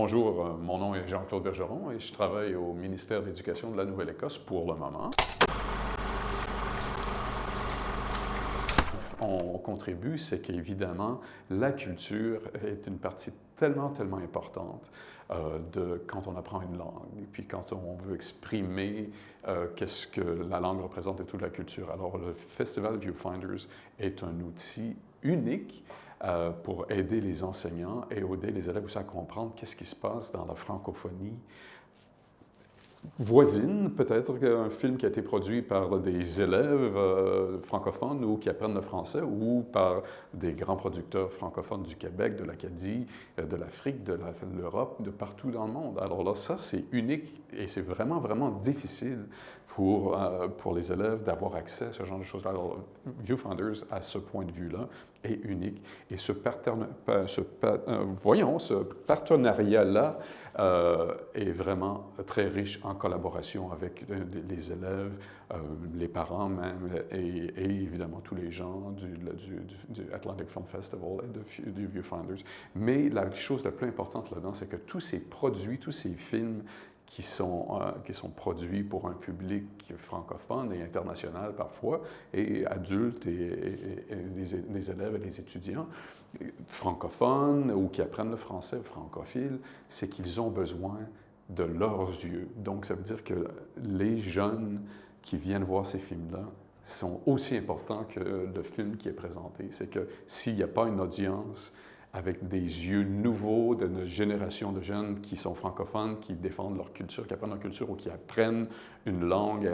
Bonjour, mon nom est Jean-Claude Bergeron et je travaille au ministère de l'Éducation de la Nouvelle-Écosse pour le moment. On contribue, c'est qu'évidemment, la culture est une partie tellement importante quand on apprend une langue, et puis quand on veut exprimer qu'est-ce que la langue représente et toute la culture. Alors, le Festival Viewfinders est un outil unique pour aider les enseignants et aider les élèves aussi à comprendre qu'est-ce qui se passe dans la francophonie voisine, peut-être qu'un film qui a été produit par des élèves francophones ou qui apprennent le français ou par des grands producteurs francophones du Québec, de l'Acadie, de l'Afrique, de l'Europe, de partout dans le monde. Alors là, ça, c'est unique et c'est vraiment difficile pour les élèves d'avoir accès à ce genre de choses-là. Alors, Viewfinders, à ce point de vue-là, est unique. Et ce partenariat-là est vraiment très riche en collaboration avec les élèves, les parents même, et évidemment tous les gens du Atlantic Film Festival et du Viewfinders. Mais la chose la plus importante là-dedans, c'est que tous ces produits, tous ces films qui sont produits pour un public francophone et international parfois, et adultes et les élèves et les étudiants francophones ou qui apprennent le français, francophiles, c'est qu'ils ont besoin de leurs yeux. Donc, ça veut dire que les jeunes qui viennent voir ces films-là sont aussi importants que le film qui est présenté. C'est que s'il n'y a pas une audience avec des yeux nouveaux de notre génération de jeunes qui sont francophones, qui défendent leur culture, qui apprennent leur culture ou qui apprennent une langue et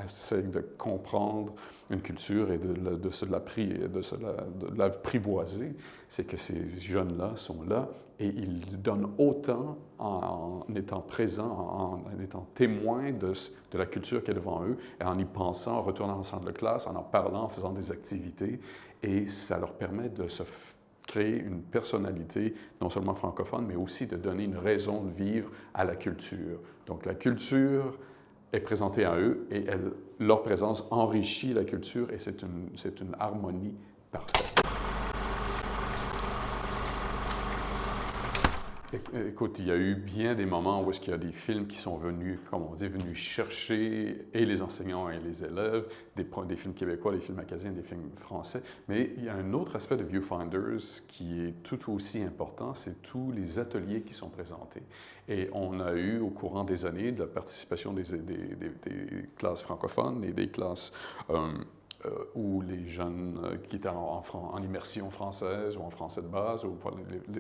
essaient de comprendre une culture et de l'apprivoiser, c'est que ces jeunes-là sont là et ils donnent autant en étant présents, en étant témoins de la culture qui est devant eux, et en y pensant, en retournant en salle de classe, en parlant, en faisant des activités, et ça leur permet de se créer une personnalité, non seulement francophone, mais aussi de donner une raison de vivre à la culture. Donc, la culture est présentée à eux et leur présence enrichit la culture et c'est une harmonie parfaite. Écoute, il y a eu bien des moments où est-ce qu'il y a des films qui sont venus, comme on dit, venus chercher et les enseignants et les élèves, des films québécois, des films acadiens, des films français. Mais il y a un autre aspect de Viewfinders qui est tout aussi important, c'est tous les ateliers qui sont présentés. Et on a eu, au courant des années, de la participation des classes francophones et des classes où les jeunes qui étaient en immersion française ou en français de base, ou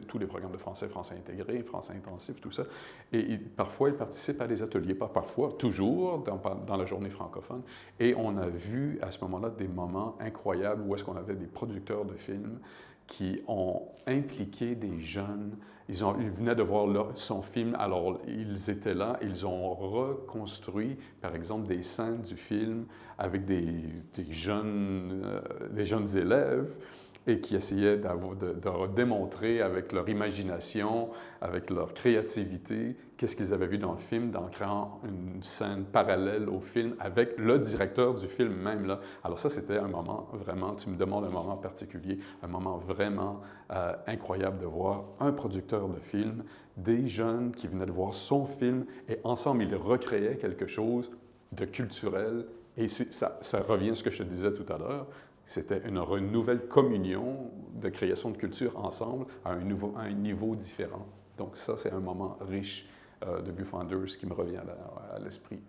tous les programmes de français, français intégré, français intensif, tout ça. Et parfois, ils participent à des ateliers, pas parfois, toujours dans la journée francophone. Et on a vu à ce moment-là des moments incroyables où est-ce qu'on avait des producteurs de films qui ont impliqué des jeunes. Ils venaient de voir son film, alors ils étaient là, ils ont reconstruit, par exemple, des scènes du film avec des jeunes élèves et qui essayaient de démontrer avec leur imagination, avec leur créativité, qu'est-ce qu'ils avaient vu dans le film, en créant une scène parallèle au film avec le directeur du film même là. Alors ça, c'était un moment vraiment, tu me demandes un moment particulier, un moment vraiment incroyable de voir un producteur de film, des jeunes qui venaient de voir son film et ensemble, ils recréaient quelque chose de culturel. Et ça revient à ce que je te disais tout à l'heure. C'était une nouvelle communion de création de culture ensemble à un niveau différent. Donc ça, c'est un moment riche de Viewfinders qui me revient à l'esprit.